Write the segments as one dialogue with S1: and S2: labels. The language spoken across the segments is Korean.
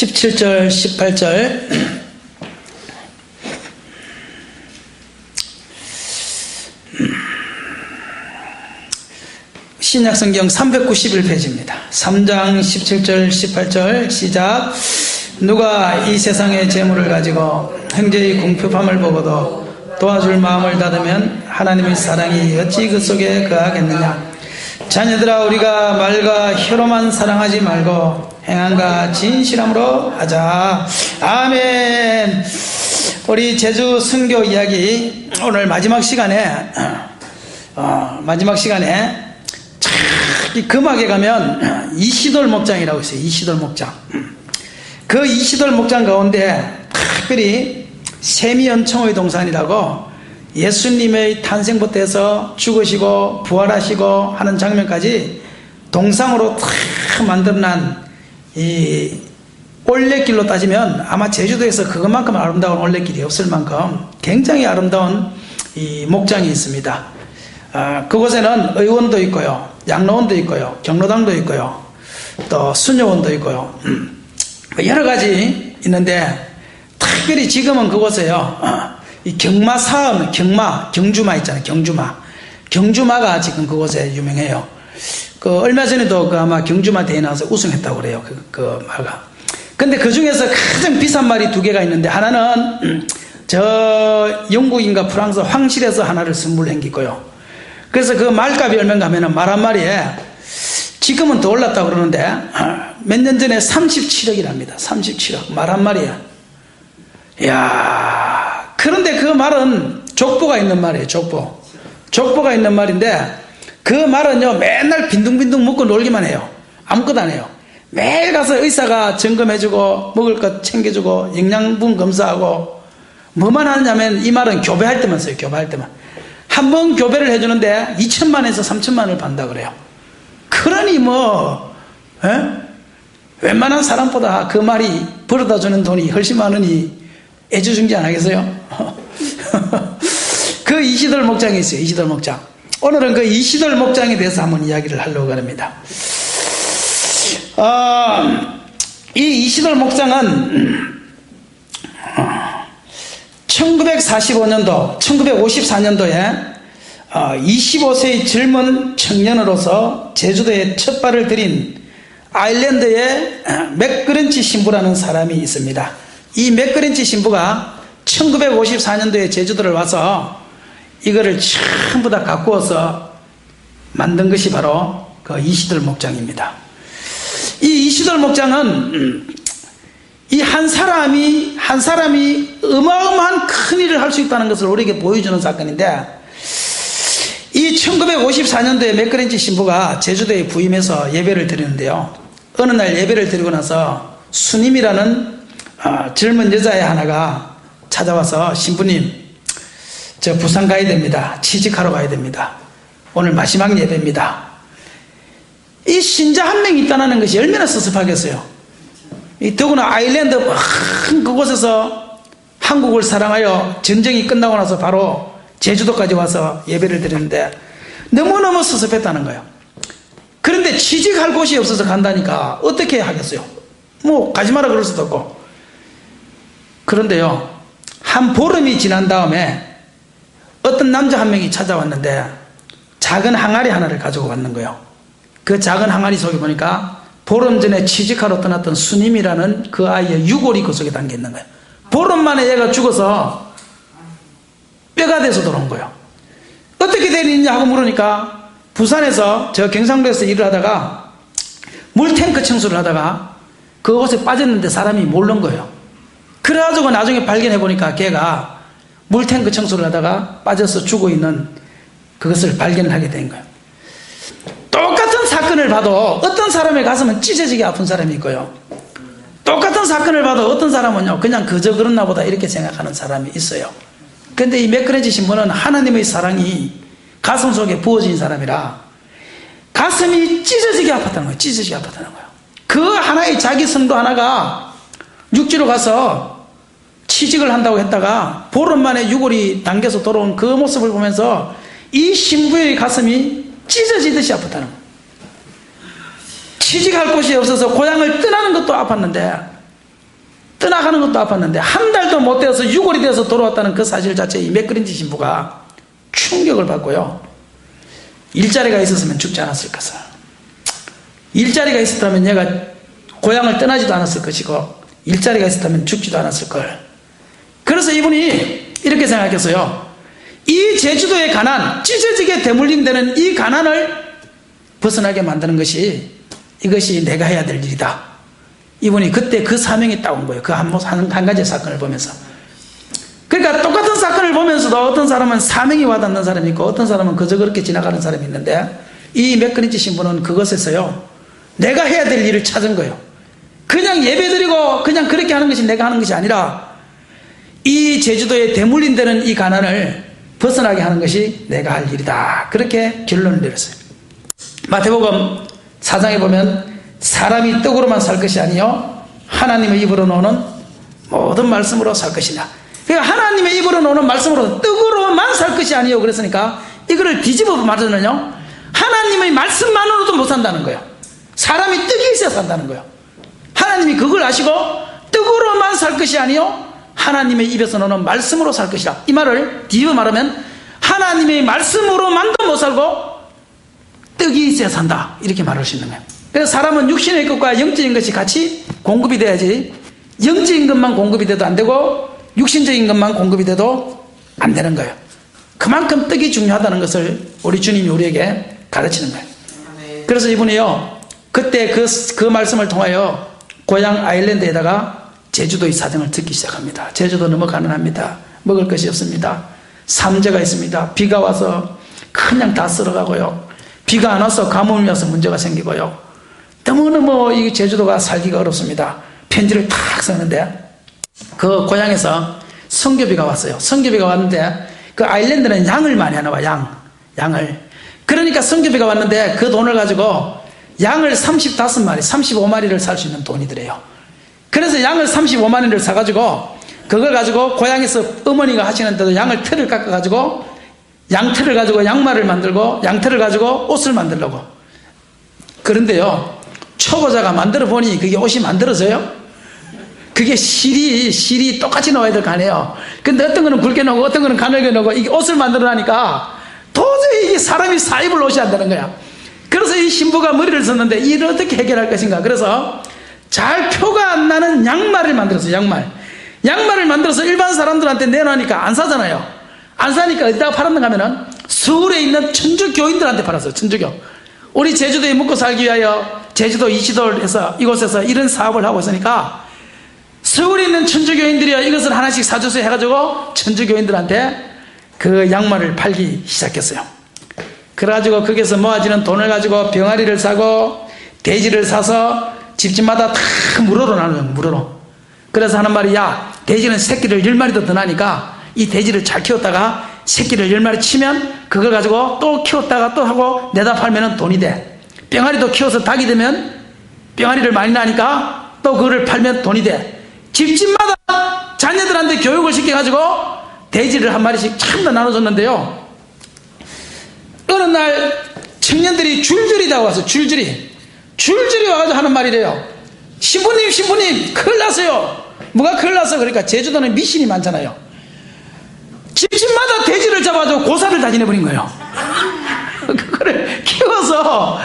S1: 17절 18절 신약성경 391페이지입니다. 3장 17절 18절 시작. 누가 이 세상의 재물을 가지고 형제의 궁핍함을 보고도 도와줄 마음을 닫으면 하나님의 사랑이 어찌 그 속에 거하겠느냐. 자녀들아, 우리가 말과 혀로만 사랑하지 말고 행함과 진실함으로 하자. 아멘. 우리 제주 선교 이야기 오늘 마지막 시간에 이 금악에 가면 이시돌 목장이라고 있어요. 이시돌 목장. 그 이시돌 목장 가운데 특별히 세미연청의 동산이라고 예수님의 탄생부터 해서 죽으시고 부활하시고 하는 장면까지 동상으로 탁 만들어난 이 올레길로 따지면 아마 제주도에서 그것만큼 아름다운 올레길이 없을 만큼 굉장히 아름다운 이 목장이 있습니다. 그곳에는 의원도 있고요, 양로원도 있고요, 경로당도 있고요, 또 수녀원도 있고요, 여러 가지 있는데 특별히 지금은 그곳에요, 이 경주마 있잖아요. 경주마가 지금 그곳에 유명해요. 얼마 전에도 아마 경주마 대회 나와서 우승했다고 그래요. 그 말가. 근데 그 중에서 가장 비싼 말이 두 개가 있는데, 하나는 저 영국인가 프랑스 황실에서 하나를 선물했고요. 그래서 그 말값이 얼마인가 하면은 말 한 마리에 지금은 더 올랐다고 그러는데 몇 년 전에 37억이랍니다. 37억. 말 한 마리에. 이야. 그런데 그 말은 족보가 있는 말이에요. 족보가 있는 말인데, 그 말은요 맨날 빈둥빈둥 먹고 놀기만 해요. 아무것도 안 해요. 매일 가서 의사가 점검해주고 먹을 것 챙겨주고 영양분 검사하고, 뭐만 하냐면 이 말은 교배할 때만 써요. 교배할 때만. 한 번 교배를 해주는데 2천만에서 3천만을 받는다 그래요. 그러니 웬만한 사람보다 그 말이 벌어다 주는 돈이 훨씬 많으니 애주중지 안 하겠어요? 그 이시돌 목장이 있어요. 이시돌 목장. 오늘은 그 이시돌 목장에 대해서 한번 이야기를 하려고 합니다. 이 이시돌 목장은 1945년도, 1954년도에 25세의 젊은 청년으로서 제주도에 첫 발을 들인 아일랜드의 맥그런치 신부라는 사람이 있습니다. 이 맥그런치 신부가 1954년도에 제주도를 와서 이거를 전부 다 가꾸어서 만든 것이 바로 그 이시돌 목장입니다. 이 이시돌 목장은 이 한 사람이 어마어마한 큰 일을 할 수 있다는 것을 우리에게 보여주는 사건인데, 이 1954년도에 맥그런치 신부가 제주도에 부임해서 예배를 드리는데요, 어느 날 예배를 드리고 나서 수님이라는 젊은 여자애 하나가 찾아와서, 신부님, 저 부산 가야 됩니다. 취직하러 가야 됩니다. 오늘 마지막 예배입니다. 이 신자 한 명 있다는 것이 얼마나 섭섭하겠어요. 더구나 아일랜드 큰 그곳에서 한국을 사랑하여 전쟁이 끝나고 나서 바로 제주도까지 와서 예배를 드리는데 너무너무 섭섭했다는 거예요. 그런데 취직할 곳이 없어서 간다니까 어떻게 하겠어요? 가지 마라 그럴 수도 없고. 그런데요, 한 보름이 지난 다음에 어떤 남자 한 명이 찾아왔는데 작은 항아리 하나를 가지고 왔는 거예요. 그 작은 항아리 속에 보니까 보름 전에 취직하러 떠났던 수님이라는 그 아이의 유골이 그 속에 담겨 있는 거예요. 보름 만에 얘가 죽어서 뼈가 돼서 돌아온 거예요. 어떻게 된 일이냐 하고 물으니까, 부산에서 저 경상도에서 일을 하다가 물탱크 청소를 하다가 그곳에 빠졌는데 사람이 모르는 거예요. 그래가지고 나중에 발견해 보니까 걔가 물탱크 청소를 하다가 빠져서 죽어 있는 그것을 발견을 하게 된 거예요. 똑같은 사건을 봐도 어떤 사람의 가슴은 찢어지게 아픈 사람이 있고요, 똑같은 사건을 봐도 어떤 사람은요 그냥 그저 그렇나 보다 이렇게 생각하는 사람이 있어요. 그런데 이 맥그런치 신부는 하나님의 사랑이 가슴 속에 부어진 사람이라 가슴이 찢어지게 아팠다는 거예요. 찢어지게 아팠다는 거예요. 그 하나의 자기 성도 하나가 육지로 가서 취직을 한다고 했다가 보름 만에 유골이 당겨서 돌아온 그 모습을 보면서 이 신부의 가슴이 찢어지듯이 아팠다는 거예요. 취직할 곳이 없어서 고향을 떠나는 것도 아팠는데 떠나가는 것도 아팠는데 한 달도 못 되어서 6월이 되어서 돌아왔다는 그 사실 자체에 이 맥그린치 신부가 충격을 받고요. 일자리가 있었으면 죽지 않았을 것을. 일자리가 있었다면 얘가 고향을 떠나지도 않았을 것이고 일자리가 있었다면 죽지도 않았을 걸. 그래서 이분이 이렇게 생각했어요. 이 제주도의 가난, 찢어지게 대물림되는 이 가난을 벗어나게 만드는 것이 이것이 내가 해야 될 일이다. 이분이 그때 그 사명이 딱 온 거예요. 그 한 가지의 사건을 보면서. 그러니까 똑같은 사건을 보면서도 어떤 사람은 사명이 와닿는 사람이 있고 어떤 사람은 그저 그렇게 지나가는 사람이 있는데 이 맥그린치 신부는 그것에서요 내가 해야 될 일을 찾은 거예요. 그냥 예배드리고 그냥 그렇게 하는 것이 내가 하는 것이 아니라 이 제주도에 대물림되는 이 가난을 벗어나게 하는 것이 내가 할 일이다. 그렇게 결론을 내렸어요. 마태복음 4장에 보면 사람이 떡으로만 살 것이 아니요 하나님의 입으로 나오는 모든 말씀으로 살 것이다. 그러니까 하나님의 입으로 나오는 말씀으로 떡으로만 살 것이 아니요 그랬으니까 이거를 뒤집어 말하면요 하나님의 말씀만으로도 못 산다는 거예요. 사람이 떡이 있어야 산다는 거예요. 하나님이 그걸 아시고 떡으로만 살 것이 아니요 하나님의 입에서 나오는 말씀으로 살 것이다. 이 말을 뒤집어 말하면 하나님의 말씀으로만도 못 살고 떡이 있어야 산다. 이렇게 말할 수 있는 거예요. 그래서 사람은 육신의 것과 영적인 것이 같이 공급이 돼야지 영적인 것만 공급이 돼도 안 되고 육신적인 것만 공급이 돼도 안 되는 거예요. 그만큼 떡이 중요하다는 것을 우리 주님이 우리에게 가르치는 거예요. 그래서 이분이요 그때 그 말씀을 통하여 고향 아일랜드에다가 제주도의 사정을 듣기 시작합니다. 제주도 너무 가난합니다. 먹을 것이 없습니다. 삼재가 있습니다. 비가 와서 그냥 다 썰어가고요. 비가 안 와서 가뭄이 와서 문제가 생기고요. 너무너무 이 제주도가 살기가 어렵습니다. 편지를 탁 썼는데 그 고향에서 성교비가 왔어요. 성교비가 왔는데 그 아일랜드는 양을 많이 하나 봐. 양을. 그러니까 성교비가 왔는데 그 돈을 가지고 양을 35마리, 35마리를 살 수 있는 돈이 들어요. 그래서 양을 35마리를 사가지고 그걸 가지고 고향에서 어머니가 하시는데도 양을 틀을 깎아가지고 양틀을 가지고 양말을 만들고 양틀을 가지고 옷을 만들려고. 그런데요 초보자가 만들어 보니 그게 옷이 만들어져요? 그게 실이 똑같이 나와야 될 거 아니에요. 근데 어떤 거는 굵게 나오고 어떤 거는 가늘게 나오고 이게 옷을 만들어 나니까 도저히 이게 사람이 사입을 옷이 안 되는 거야. 그래서 이 신부가 머리를 썼는데 이를 어떻게 해결할 것인가. 그래서 잘 표가 안 나는 양말을 만들었어요. 양말을 만들어서 일반 사람들한테 내놓으니까 안 사잖아요. 안 사니까 어디다가 팔았는가 하면은 서울에 있는 천주교인들한테 팔았어요. 천주교. 우리 제주도에 묵고 살기 위하여 제주도 이시돌에서 이곳에서 이런 사업을 하고 있으니까 서울에 있는 천주교인들이 이것을 하나씩 사주세요 해가지고 천주교인들한테 그 양말을 팔기 시작했어요. 그래가지고 거기서 모아지는 돈을 가지고 병아리를 사고 돼지를 사서 집집마다 다 무료로 나눠요. 무료로. 그래서 하는 말이 야 돼지는 새끼를 10마리도 더 나니까 이 돼지를 잘 키웠다가 새끼를 10마리 치면 그걸 가지고 또 키웠다가 또 하고 내다 팔면 돈이 돼. 병아리도 키워서 닭이 되면 병아리를 많이 나니까 또 그거를 팔면 돈이 돼. 집집마다 자녀들한테 교육을 시켜가지고 돼지를 한 마리씩 참 더 나눠줬는데요. 어느 날 청년들이 줄줄이 다 와서 줄줄이 와서 하는 말이래요. 신부님 큰일 났어요. 뭐가 큰일 났어? 그러니까 제주도는 미신이 많잖아요. 집집마다 돼지를 잡아서 고사를 다 지내버린 거예요. 그거를 키워서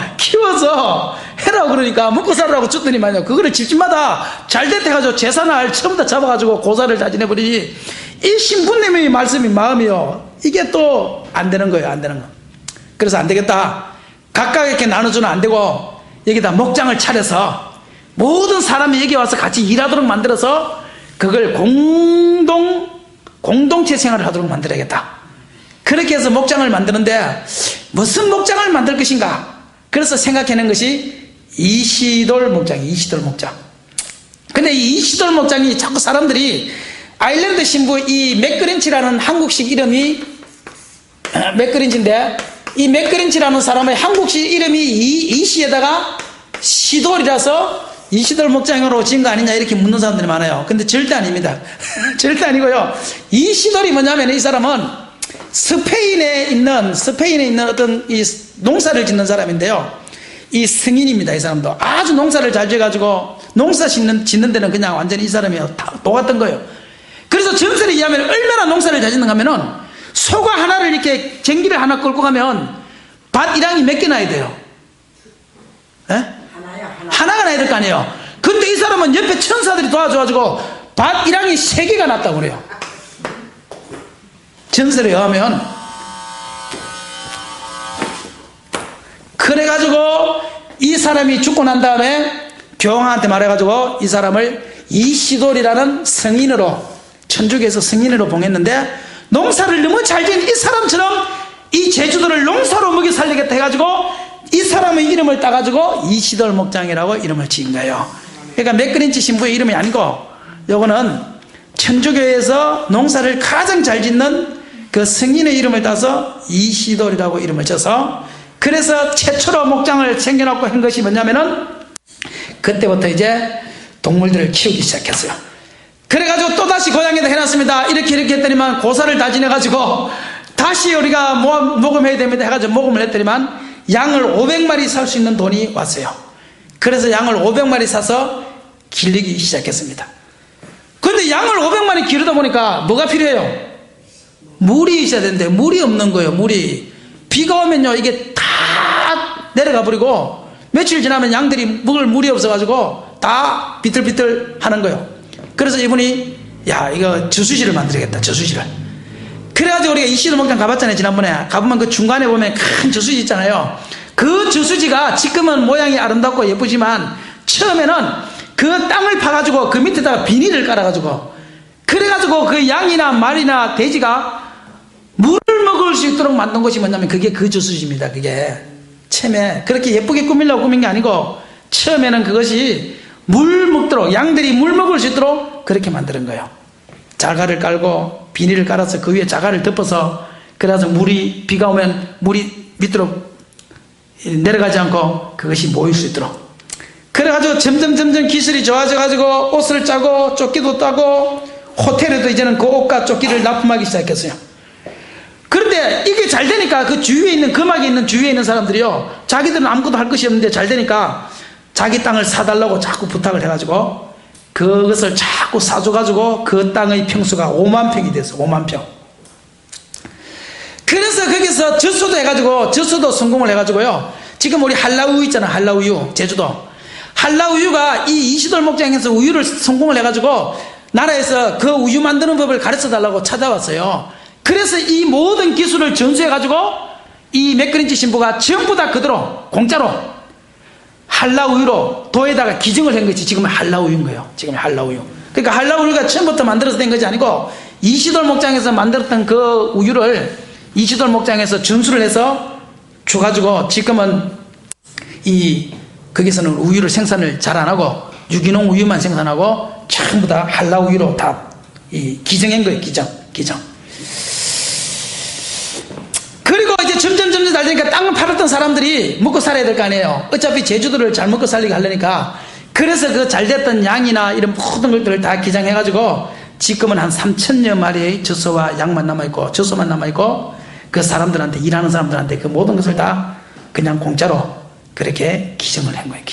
S1: 해라고 그러니까 먹고 살으라고 줬더니 말이야. 그거를 집집마다 잘 됐대가지고 제사날 처음부터 잡아가지고 고사를 다 지내버리니 이 신부님의 말씀이 마음이요. 이게 또 안 되는 거예요. 안 되는 거. 그래서 안 되겠다. 각각 이렇게 나눠주면 안 되고 여기다 목장을 차려서 모든 사람이 여기 와서 같이 일하도록 만들어서 그걸 공동체 생활을 하도록 만들어야겠다. 그렇게 해서 목장을 만드는데 무슨 목장을 만들 것인가. 그래서 생각해낸 것이 이시돌 목장. 근데 이 이시돌 목장이 자꾸 사람들이 아일랜드 신부 이 맥그린치라는 한국식 이름이 맥그린치인데 이 맥그린치라는 사람의 한국식 이름이 이시에다가 시돌이라서 이시돌 목장으로 지은 거 아니냐 이렇게 묻는 사람들이 많아요. 근데 절대 아닙니다. 절대 아니고요. 이시돌이 뭐냐면 이 사람은 스페인에 있는 어떤 이 농사를 짓는 사람인데요. 이 승인입니다. 이 사람도 아주 농사를 잘 지어가지고 농사 짓는 데는 그냥 완전히 이 사람이 다 똑같은 거예요. 그래서 전설에 의하면 얼마나 농사를 잘 짓는가 하면은 소가 하나를 이렇게 쟁기를 하나 끌고 가면 밭 1항이 몇 개 나야 돼요? 예? 하나가 나야 될 거 아니에요. 근데 이 사람은 옆에 천사들이 도와줘가지고 밭 1항이 3개가 났다고 그래요. 전설에 의하면. 그래가지고 이 사람이 죽고 난 다음에 교황한테 말해가지고 이 사람을 이시돌이라는 성인으로, 천주교에서 성인으로 봉했는데, 농사를 너무 잘 지은 이 사람처럼 이 제주도를 농사로 먹여 살리겠다 해가지고 이 사람의 이름을 따가지고 이시돌 목장이라고 이름을 지은 거예요. 그러니까 맥그린치 신부의 이름이 아니고, 요거는 천주교에서 농사를 가장 잘 짓는 그 성인의 이름을 따서 이시돌이라고 이름을 져서, 그래서 최초로 목장을 생겨놓고 한 것이 뭐냐면은 그때부터 이제 동물들을 키우기 시작했어요. 그래가지고 또다시 고향에다 해놨습니다. 이렇게 했더니만 고사를 다 지내가지고 다시 우리가 모금해야 됩니다 해가지고 모금을 했더니만 양을 500마리 살 수 있는 돈이 왔어요. 그래서 양을 500마리 사서 기르기 시작했습니다. 그런데 양을 500마리 기르다 보니까 뭐가 필요해요? 물이 있어야 되는데 물이 없는 거예요. 물이. 비가 오면요 이게 다 내려가 버리고 며칠 지나면 양들이 먹을 물이 없어가지고 다 비틀비틀 하는 거예요. 그래서 이분이 야 이거 저수지를 만들어야겠다. 저수지를. 그래가지고 우리가 이시돌 목장 가봤잖아요. 지난번에 가보면 그 중간에 보면 큰 저수지 있잖아요. 그 저수지가 지금은 모양이 아름답고 예쁘지만 처음에는 그 땅을 파가지고 그 밑에다가 비닐을 깔아가지고 그래가지고 그 양이나 말이나 돼지가 물을 먹을 수 있도록 만든 것이 뭐냐면 그게 그 저수지입니다. 그게 처음에 그렇게 예쁘게 꾸미려고 꾸민 게 아니고 처음에는 그것이 물 먹도록, 양들이 물 먹을 수 있도록 그렇게 만드는 거예요. 자갈을 깔고 비닐을 깔아서 그 위에 자갈을 덮어서, 그래서 물이 비가 오면 물이 밑으로 내려가지 않고 그것이 모일 수 있도록. 그래가지고 점점 기술이 좋아져가지고 옷을 짜고 조끼도 따고 호텔에도 이제는 그 옷과 조끼를 납품하기 시작했어요. 그런데 이게 잘 되니까 그 주위에 있는, 금악에 있는 주위에 있는 사람들이요, 자기들은 아무것도 할 것이 없는데 잘 되니까 자기 땅을 사달라고 자꾸 부탁을 해가지고 그것을 자꾸 사줘가지고 그 땅의 평수가 5만 평이 됐어. 5만 평. 그래서 거기서 젖소도 해가지고, 젖소도 성공을 해가지고요, 지금 우리 한라우유 있잖아. 한라우유, 제주도 한라우유가 이 이시돌 목장에서 우유를 성공을 해가지고 나라에서 그 우유 만드는 법을 가르쳐 달라고 찾아왔어요. 그래서 이 모든 기술을 전수해가지고 이 맥그린치 신부가 전부 다 그대로 공짜로 한라우유로 도에다가 기증을 한 것이 지금 한라우유인 거예요. 지금 한라우유. 그러니까 한라우유가 처음부터 만들어서 된 것이 아니고 이시돌 목장에서 만들었던 그 우유를 이시돌 목장에서 전수를 해서 줘가지고 지금은 거기서는 우유를 생산을 잘 안 하고 유기농 우유만 생산하고 전부 다 한라우유로 다 기증한 거예요. 기증. 그리고 이제 점점 잘 되니까 땅을 팔았던 사람들이 먹고 살아야 될 거 아니에요. 어차피 제주도를 잘 먹고 살리게 하려니까. 그래서 그 잘 됐던 양이나 이런 모든 것들을 다 기장해가지고 지금은 한 3,000여 마리의 젖소와 양만 남아있고, 젖소만 남아있고, 그 사람들한테, 일하는 사람들한테 그 모든 것을 다 그냥 공짜로 그렇게 기증을 한 거예요.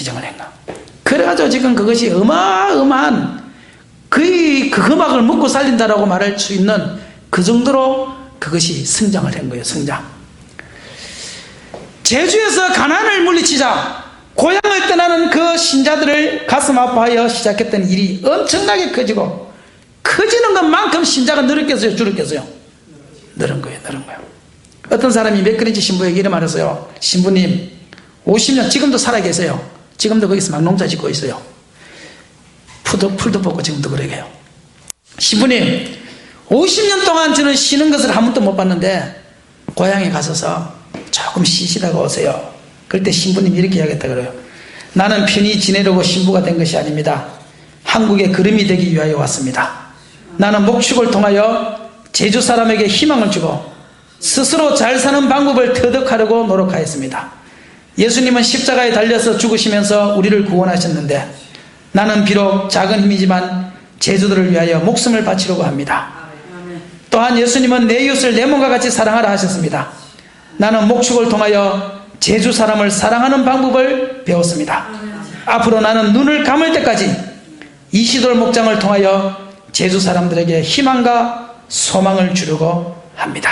S1: 그래가지고 지금 그것이 어마어마한 거의 그 금악을 먹고 살린다라고 말할 수 있는 그 정도로 그것이 성장을 한 거예요. 성장. 제주에서 가난을 물리치자 고향을 떠나는 그 신자들을 가슴 아파하여 시작했던 일이 엄청나게 커지고, 커지는 것만큼 신자가 늘었겠어요? 줄었겠어요? 늘은 거예요. 어떤 사람이 맥그린치 신부에게 이래 말했어요. 신부님 50년, 지금도 살아계세요. 지금도 거기서 막 농사 짓고 있어요. 풀도 뽑고 지금도 그러게요. 신부님 50년 동안 저는 쉬는 것을 한 번도 못 봤는데 고향에 가셔서 조금 쉬시다가 오세요. 그럴 때 신부님이 이렇게 이야기했다 그래요. 나는 편히 지내려고 신부가 된 것이 아닙니다. 한국의 그림이 되기 위하여 왔습니다. 나는 목축을 통하여 제주 사람에게 희망을 주고 스스로 잘 사는 방법을 터득하려고 노력하였습니다. 예수님은 십자가에 달려서 죽으시면서 우리를 구원하셨는데 나는 비록 작은 힘이지만 제주도를 위하여 목숨을 바치려고 합니다. 또한 예수님은 내 이웃을 내 몸과 같이 사랑하라 하셨습니다. 나는 목축을 통하여 제주 사람을 사랑하는 방법을 배웠습니다. 앞으로 나는 눈을 감을 때까지 이시돌 목장을 통하여 제주 사람들에게 희망과 소망을 주려고 합니다.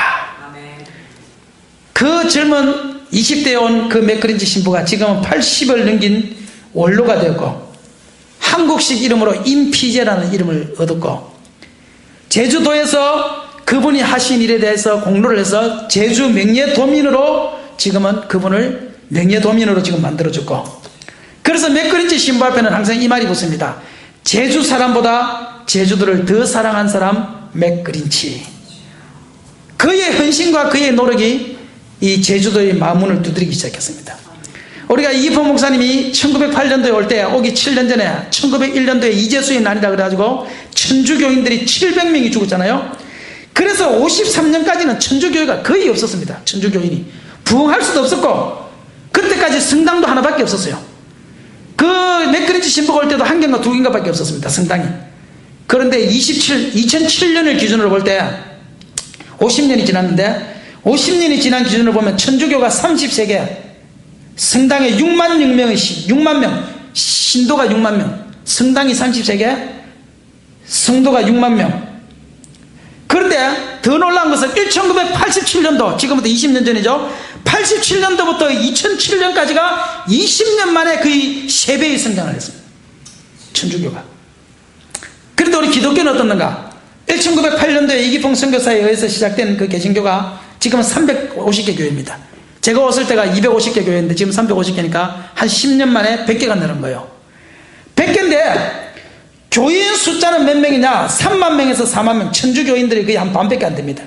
S1: 그 젊은 20대에 온 그 맥그린치 신부가 지금은 80을 넘긴 원로가 되었고 한국식 이름으로 임피제라는 이름을 얻었고 제주도에서 그분이 하신 일에 대해서 공로를 해서 제주 명예도민으로 지금은 그분을 명예도민으로 지금 만들어줬고, 그래서 맥그린치 신부 앞에는 항상 이 말이 붙습니다. 제주 사람보다 제주도를 더 사랑한 사람 맥그린치. 그의 헌신과 그의 노력이 이 제주도의 마문을 두드리기 시작했습니다. 우리가 이기포 목사님이 1908년도에 올 때 오기 7년 전에 1901년도에 이재수의 날이라 그래가지고 천주교인들이 700명이 죽었잖아요. 그래서 53년까지는 천주교회가 거의 없었습니다. 천주교인이 부흥할 수도 없었고 그때까지 성당도 하나밖에 없었어요. 그 맥그린치 신부가 올 때도 한 개인가 두 개인가 밖에 없었습니다. 성당이. 그런데 2007년을 기준으로 볼 때 50년이 지났는데 50년이 지난 기준으로 보면 천주교가 33개, 성당에 6만 명의 6만 명, 신도가 6만 명, 성당이 33개, 성도가 6만 명. 그런데 더 놀라운 것은 1987년도, 지금부터 20년 전이죠. 87년도부터 2007년까지가 20년 만에 거의 3배의 성장을 했습니다. 천주교가. 그런데 우리 기독교는 어떻는가? 1908년도에 이기봉 선교사에 의해서 시작된 그 개신교가 지금은 350개 교회입니다. 제가 왔을 때가 250개 교회인데 지금 350개니까 한 10년 만에 100개가 늘은 거예요. 100개인데 교인 숫자는 몇 명이냐? 3만 명에서 4만 명. 천주교인들이 거의 한 반밖에 안 됩니다.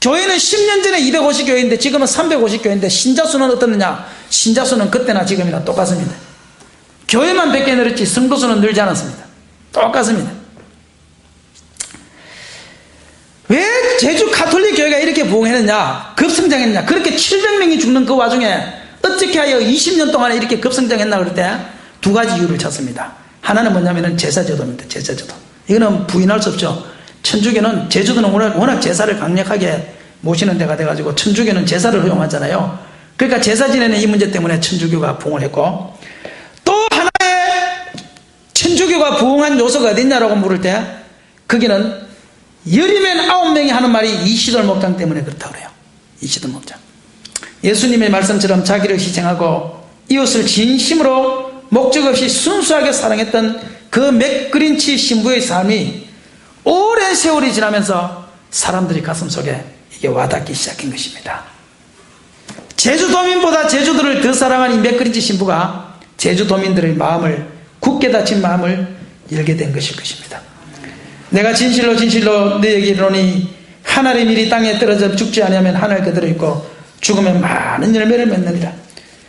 S1: 교회는 10년 전에 250교회인데 지금은 350교회인데 신자수는 어떻느냐? 신자수는 그때나 지금이나 똑같습니다. 교회만 100개 늘었지 성도수는 늘지 않았습니다. 똑같습니다. 왜 제주 가톨릭 교회가 이렇게 부흥했느냐, 급성장했느냐? 그렇게 700명이 죽는 그 와중에 어떻게 하여 20년 동안에 이렇게 급성장했나 그럴 때 두 가지 이유를 찾습니다. 하나는 뭐냐면은 제사제도입니다. 제사제도. 이거는 부인할 수 없죠. 천주교는, 제주도는 워낙 제사를 강력하게 모시는 데가 돼가지고 천주교는 제사를 허용하잖아요. 그러니까 제사 지내는 이 문제 때문에 천주교가 부흥을 했고, 또 하나의 천주교가 부흥한 요소가 어딨냐라고 물을 때 거기는 여리면 9명이 하는 말이 이시돌 목장 때문에 그렇다고 그래요. 이시돌 목장. 예수님의 말씀처럼 자기를 희생하고 이웃을 진심으로 목적 없이 순수하게 사랑했던 그 맥그린치 신부의 삶이 오랜 세월이 지나면서 사람들이 가슴속에 이게 와닿기 시작한 것입니다. 제주도민보다 제주도를 더 사랑한 이 맥그린치 신부가 제주도민들의 마음을, 굳게 닫힌 마음을 열게 된 것일 것입니다. 내가 진실로 진실로 너희에게 이르노니 한 알의 밀이 땅에 떨어져 죽지 아니하면 한 알 그대로 있고 죽으면 많은 열매를 맺느니라.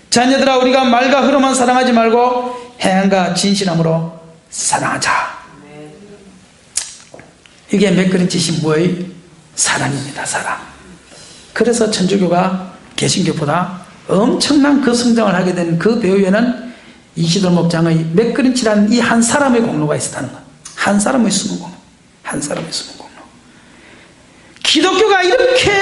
S1: 자녀들아, 우리가 말과 흐름만 사랑하지 말고 행함과 진실함으로 사랑하자. 이게 맥그린치 신부의 사랑입니다. 사랑. 그래서 천주교가 개신교보다 엄청난 그 성장을 하게 된 그 배후에는 이시돌 목장의 맥그린치라는 이 한 사람의 공로가 있었다는 것. 한 사람의 숨은 공로. 한 사람의 숨은 공로. 기독교가 이렇게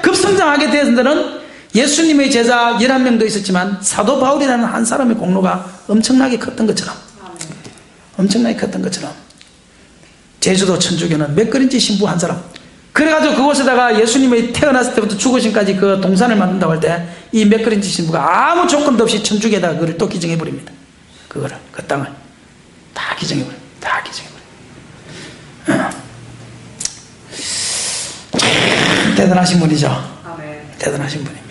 S1: 급성장하게 된 데는 예수님의 제자 11명도 있었지만 사도 바울이라는 한 사람의 공로가 엄청나게 컸던 것처럼, 엄청나게 컸던 것처럼 제주도 천주교는 맥그린치 신부 한 사람, 그래가지고 그곳에다가 예수님의 태어났을 때부터 죽으심까지 그 동산을 만든다고 할 때 이 맥그린치 신부가 아무 조건도 없이 천주교에다가 그걸 또 기증해버립니다. 그거를, 그 땅을 다 기증해버립니다. 다 기증해버립니다. 대단하신 분이죠. 대단하신 분입니다.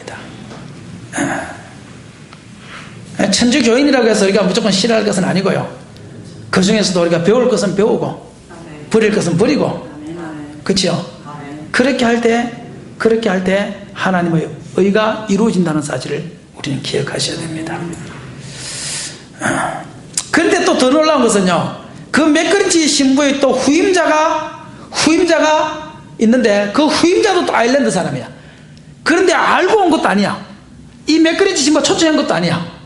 S1: 천주교인이라고 해서 우리가 무조건 싫어할 것은 아니고요. 그 중에서도 우리가 배울 것은 배우고 버릴 것은 버리고, 그렇죠? 그렇게 할 때 하나님의 의가 이루어진다는 사실을 우리는 기억하셔야 됩니다. 그런데 또 더 놀라운 것은요, 그 맥그린치 신부의 또 후임자가 있는데 그 후임자도 또 아일랜드 사람이야. 그런데 알고 온 것도 아니야. 이 맥그린치 신부가 초청한 것도 아니야.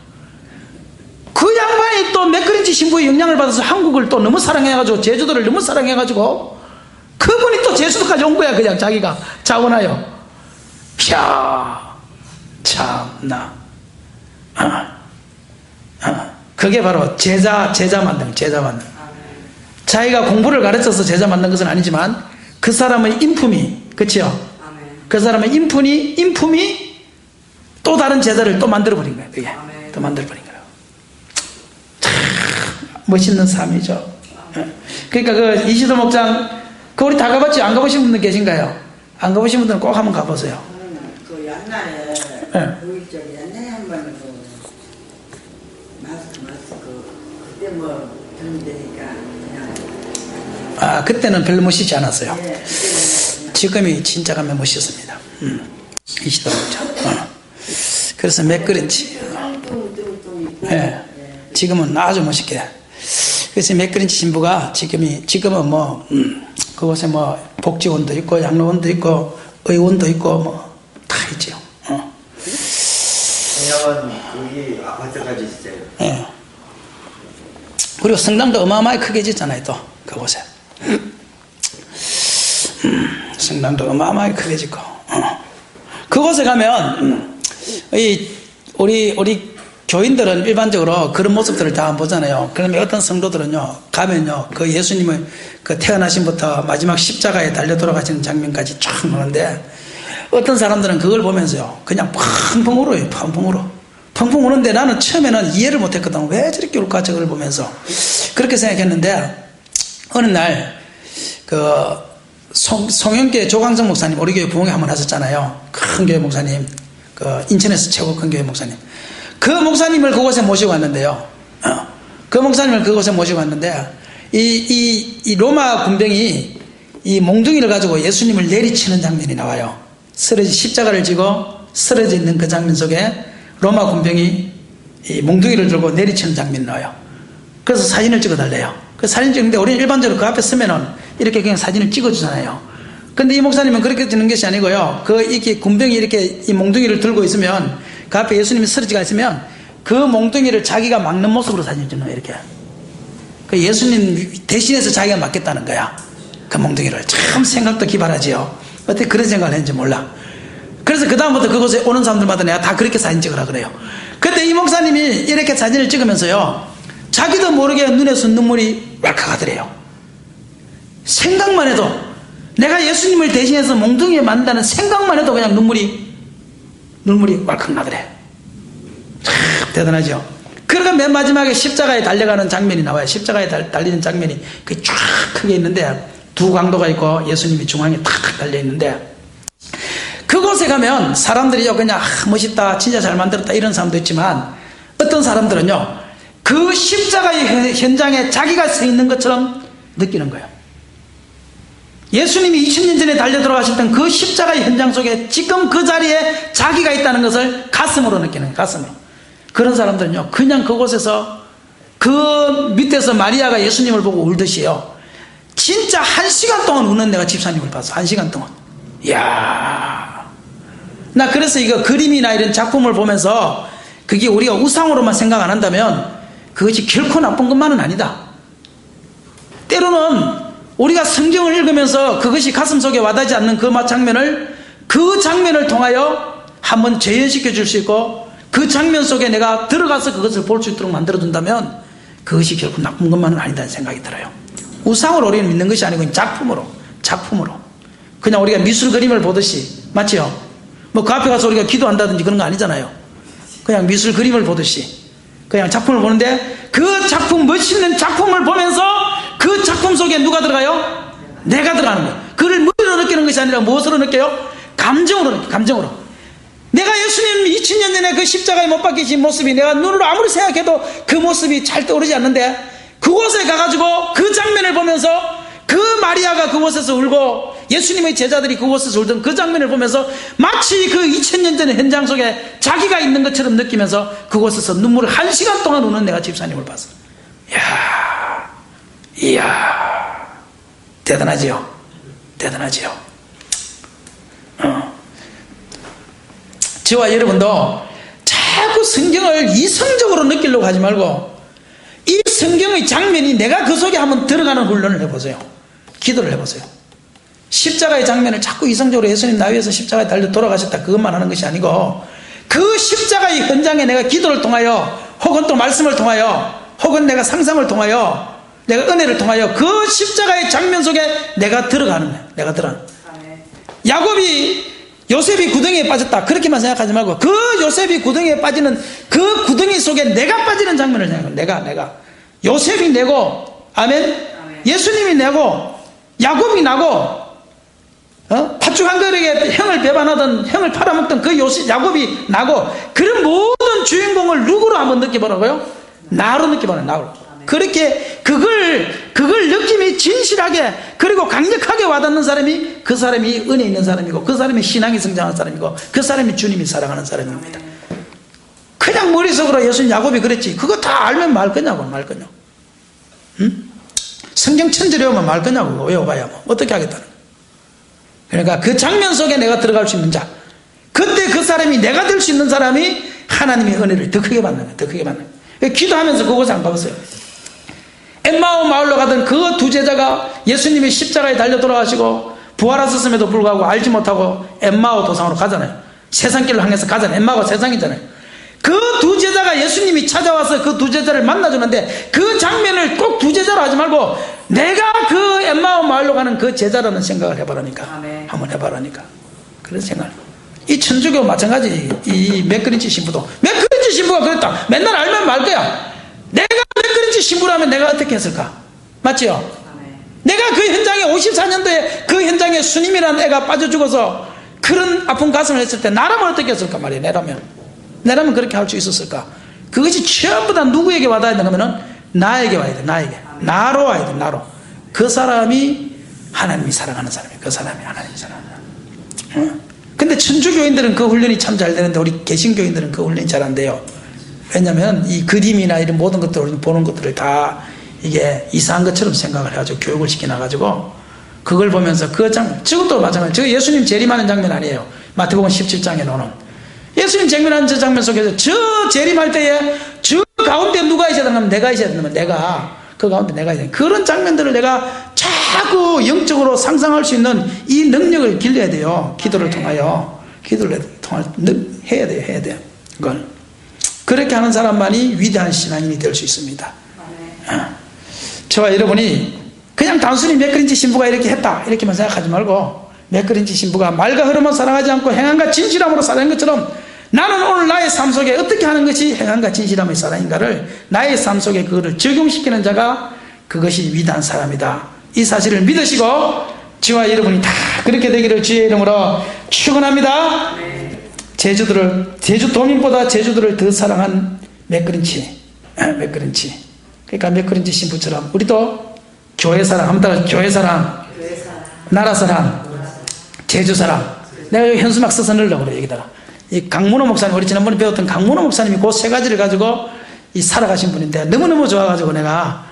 S1: 그 양반이 또 맥그린치 신부의 영향을 받아서 한국을 또 너무 사랑해가지고, 제주도를 너무 사랑해가지고 그분이 또 제주도까지 온 거야. 그냥 자기가 자원하여. 이야, 참나. 그게 바로 제자 만드는, 제자 만드는. 자기가 공부를 가르쳐서 제자 만든 것은 아니지만 그 사람의 인품이, 그치요? 그 사람의 인품이 또 다른 제자를 또 만들어버린 거예요. 그게. 또 만들어버린 거예요. 참 멋있는 삶이죠. 그러니까 그 이시도 목장, 그 우리 다 가봤지? 안 가보신 분들 계신가요? 안 가보신 분들은 꼭 한번 가보세요.
S2: 그 옛날에
S1: 네.
S2: 그 옛날에 한번 그 마스크 그때 뭐 들으니까 그냥
S1: 그때는 별로 멋있지 않았어요.
S2: 예, 그때는
S1: 지금이 진짜 가면 멋있습니다. 이시도 목장. 그래서 맥그린치.
S2: 뚱뚱뚱 있고
S1: 예. 지금은 아주 멋있게. 그래서 맥그린치 신부가 지금은 뭐 그곳에 뭐 복지원도 있고 양로원도 있고 의원도 있고 뭐 다 있죠.
S3: 왜냐면 여기 아파트까지 있어요.
S1: 예. 그리고 성당도 어마어마하게 크게 짓잖아요. 또 그곳에 성당도 어마어마하게 크게 짓고 그곳에 가면 우리 교인들은 일반적으로 그런 모습들을 다 안 보잖아요. 그러면 어떤 성도들은요, 가면요, 그 예수님의 그 태어나심부터 마지막 십자가에 달려 돌아가시는 장면까지 쫙 보는데, 어떤 사람들은 그걸 보면서요, 그냥 펑펑 울어요, 펑펑 울어. 펑펑 우는데 나는 처음에는 이해를 못 했거든. 왜 저렇게 울까, 저걸 보면서. 그렇게 생각했는데, 어느 날, 송영계 조광성 목사님, 우리 교회 부흥회 한번 하셨잖아요. 큰 교회 목사님, 인천에서 최고 큰 교회 목사님. 그 목사님을 그곳에 모시고 왔는데요. 그 목사님을 그곳에 모시고 왔는데, 이 로마 군병이 이 몽둥이를 가지고 예수님을 내리치는 장면이 나와요. 십자가를 지고 쓰러져 있는 그 장면 속에 로마 군병이 이 몽둥이를 들고 내리치는 장면이 나와요. 그래서 사진을 찍어달래요. 그 사진 찍는데 우리는 일반적으로 그 앞에 서면은 이렇게 그냥 사진을 찍어주잖아요. 근데 이 목사님은 그렇게 드는 것이 아니고요. 이렇게 군병이 이렇게 이 몽둥이를 들고 있으면 그 앞에 예수님이 쓰러지가 있으면 그 몽둥이를 자기가 막는 모습으로 사진을 찍는 거예요. 이렇게. 그 예수님 대신해서 자기가 막겠다는 거야. 그 몽둥이를. 참 생각도 기발하지요. 어떻게 그런 생각을 했는지 몰라. 그래서 그 다음부터 그곳에 오는 사람들마다 내가 다 그렇게 사진 찍으라 그래요. 그때 이 목사님이 이렇게 사진을 찍으면서요, 자기도 모르게 눈에서 눈물이 왈칵 하더래요. 생각만 해도, 내가 예수님을 대신해서 몽둥이에 만든다는 생각만 해도 그냥 눈물이 왈칵 나더래. 참 대단하죠. 그러가 맨 마지막에 십자가에 달려가는 장면이 나와요. 십자가에 달리는 장면이 쫙 크게 있는데, 두 강도가 있고 예수님이 중앙에 탁 달려있는데, 그곳에 가면 사람들이요, 그냥 멋있다, 진짜 잘 만들었다 이런 사람도 있지만, 어떤 사람들은요, 그 십자가의 현장에 자기가 서 있는 것처럼 느끼는 거예요. 예수님이 2000년 전에 달려 들어가셨던 그 십자가의 현장 속에 지금 그 자리에 자기가 있다는 것을 가슴으로 느끼는 거예요. 가슴으로. 그런 사람들은요, 그냥 그곳에서 그 밑에서 마리아가 예수님을 보고 울듯이요, 진짜 1시간 동안 우는 내가 집사님을 봤어. 1시간 동안. 이야, 나 그래서 이거 그림이나 이런 작품을 보면서 그게 우리가 우상으로만 생각 안 한다면 그것이 결코 나쁜 것만은 아니다. 때로는 우리가 성경을 읽으면서 그것이 가슴속에 와닿지 않는 그 장면을 통하여 한번 재현시켜 줄 수 있고, 그 장면 속에 내가 들어가서 그것을 볼 수 있도록 만들어준다면 그것이 결코 나쁜 것만은 아니다는 생각이 들어요. 우상으로 우리는 믿는 것이 아니고 작품으로 그냥 우리가 미술 그림을 보듯이, 맞지요? 뭐 그 앞에 가서 우리가 기도한다든지 그런 거 아니잖아요. 그냥 미술 그림을 보듯이 그냥 작품을 보는데, 그 작품, 멋있는 작품을 보면서 그 작품 속에 누가 들어가요? 내가 들어가는 거예요. 그를 머리로 느끼는 것이 아니라 무엇으로 느껴요? 감정으로 느껴요. 감정으로. 내가 예수님 2000년 전에 그 십자가에 못 박히신 모습이 내가 눈으로 아무리 생각해도 그 모습이 잘 떠오르지 않는데, 그곳에 가가지고 그 장면을 보면서 그 마리아가 그곳에서 울고 예수님의 제자들이 그곳에서 울던 그 장면을 보면서 마치 그 2000년 전의 현장 속에 자기가 있는 것처럼 느끼면서 그곳에서 눈물을 1시간 동안 우는 내가 집사님을 봤어. 이야, 대단하지요. 저와 여러분도 자꾸 성경을 이성적으로 느끼려고 하지 말고, 이 성경의 장면이 내가 그 속에 한번 들어가는 훈련을 해보세요. 기도를 해보세요. 십자가의 장면을 자꾸 이성적으로 예수님 나 위해서 십자가에 달려 돌아가셨다 그것만 하는 것이 아니고, 그 십자가의 현장에 내가 기도를 통하여 혹은 또 말씀을 통하여, 혹은 내가 상상을 통하여, 내가 은혜를 통하여 그 십자가의 장면 속에 내가 들어가는 거예요. 내가 들어가는 거예요. 야곱이 요셉이 구덩이에 빠졌다 그렇게만 생각하지 말고 그 요셉이 구덩이에 빠지는 그 구덩이 속에 내가 빠지는 장면을 생각해요. 내가 요셉이 내고, 아멘. 예수님이 내고, 야곱이 나고, 팥죽 한 그릇에 형을 배반하던, 형을 팔아먹던 그 요셉, 야곱이 나고, 그런 모든 주인공을 누구로 한번 느껴보라고요? 나로 느껴보라고요. 나로. 그렇게 그걸 느낌이 진실하게 그리고 강력하게 와닿는 사람이, 그 사람이 은혜 있는 사람이고, 그 사람이 신앙이 성장한 사람이고, 그 사람이 주님이 사랑하는 사람입니다. 그냥 머릿속으로 예수님, 야곱이 그랬지, 그거 다 알면 말 거냐고. 응? 성경 천재를 외우면 말 거냐고. 외워봐야 뭐 어떻게 하겠다는 거야. 그러니까 그 장면 속에 내가 들어갈 수 있는 자, 그때 그 사람이 내가 될 수 있는 사람이 하나님의 은혜를 더 크게 받는 거야. 더 크게 받는 거야. 기도하면서 그곳에 안 가봤어요. 엠마오 마을로 가던 그 두 제자가 예수님이 십자가에 달려 돌아가시고 부활하셨음에도 불구하고 알지 못하고 엠마오 도상으로 가잖아요. 세상길로 향해서 가잖아요. 엠마오가 세상이잖아요. 그 두 제자가 예수님이 찾아와서 그 두 제자를 만나주는데 그 장면을 꼭 두 제자로 하지 말고 내가 그 엠마오 마을로 가는 그 제자라는 생각을 해봐라니까. 한번 해봐라니까. 그런 생각. 이 천주교 마찬가지. 이 맥그린치 신부도, 맥그린치 신부가 그랬다. 맨날 알면 말 거야. 내가 맥그린치 신부라면 내가 어떻게 했을까? 맞지요? 내가 그 현장에 54년도에 그 현장에 수님이라는 애가 빠져 죽어서 그런 아픈 가슴을 했을 때 나라면 어떻게 했을까 말이야. 내라면 그렇게 할 수 있었을까? 그것이 전부 다 누구에게 와닿아야 되냐면은 나에게 와야 돼. 나로 와야 돼. 나로. 그 사람이 하나님이 사랑하는 사람이에요. 그 사람이 하나님이 사랑하는 사람. 근데 천주교인들은 그 훈련이 참 잘 되는데 우리 개신교인들은 그 훈련이 잘 안 돼요. 왜냐면 이 그림이나 이런 모든 것들을 보는 것들을 다 이게 이상한 것처럼 생각을 해가지고 교육을 시켜놔가지고 그걸 보면서 그 저것도 마찬가지. 저 예수님 재림하는 장면 아니에요. 마태복음 17장에 나오는 예수님 재림하는 저 장면 속에서 저 재림할 때에 저 가운데 누가 있어야 되냐면 내가 있어야 된다면 내가 그 가운데 내가 있어야 돼. 그런 장면들을 내가 자꾸 영적으로 상상할 수 있는 이 능력을 길러야 돼요. 기도를 통하여 해야 돼요. 그걸 그렇게 하는 사람만이 위대한 신앙인이 될 수 있습니다. 저와 여러분이 그냥 단순히 맥그린치 신부가 이렇게 했다 이렇게만 생각하지 말고 맥그린치 신부가 말과 흐름을 사랑하지 않고 행함과 진실함으로 사랑한 것처럼 나는 오늘 나의 삶 속에 어떻게 하는 것이 행함과 진실함의 사랑인가를 나의 삶 속에 그거를 적용시키는 자가 그것이 위대한 사람이다. 이 사실을 믿으시고 저와 여러분이 다 그렇게 되기를 주의 이름으로 축원합니다. 제주 도민보다 제주도를 더 사랑한 맥그린치. 그러니까 맥그린치 신부처럼 우리도 교회 사랑, 한번 교회 사랑, 나라 사랑, 제주 사랑. 내가 여기 현수막 써서 넣으려고 그래 여기다가. 이 강문호 목사님, 우리 지난번에 배웠던 강문호 목사님이 그 세 가지를 가지고 이 살아가신 분인데 너무너무 좋아가지고 내가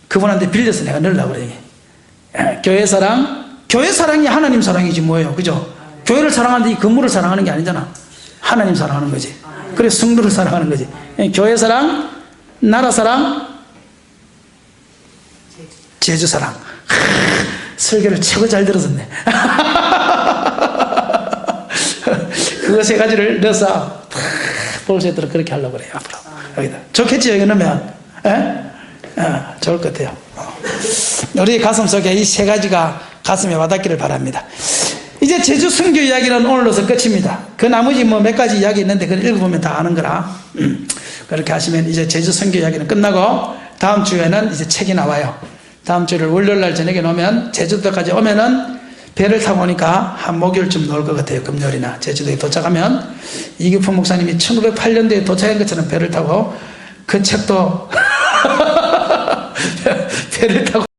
S1: 그분한테 빌려서 내가 넣으려고 그래. 교회 사랑이 하나님 사랑이지 뭐예요, 그죠? 교회를 사랑하는데 이 건물을 사랑하는 게 아니잖아. 하나님 사랑하는 거지. 그래 성도를 사랑하는 거지. 교회 사랑, 나라 사랑, 제주 사랑. 설교를 최고 잘 들었었네. 그거 세 가지를 넣어서 볼 수 있도록 그렇게 하려고 그래요. 앞으로 여기다 좋겠지. 여기 넣으면 좋을 것 같아요. 우리 가슴 속에 이 세 가지가 가슴에 와닿기를 바랍니다. 이제 제주 선교 이야기는 오늘로서 끝입니다. 그 나머지 뭐 몇 가지 이야기 있는데 그걸 읽어보면 다 아는 거라 그렇게 하시면 이제 제주 선교 이야기는 끝나고 다음 주에는 이제 책이 나와요. 다음 주를 월요일날 저녁에 놓으면 제주도까지 오면은 배를 타고 오니까 한 목요일쯤 나올 것 같아요. 금요일이나 제주도에 도착하면 이규품 목사님이 1908년도에 도착한 것처럼 배를 타고 그 책도 배를 타고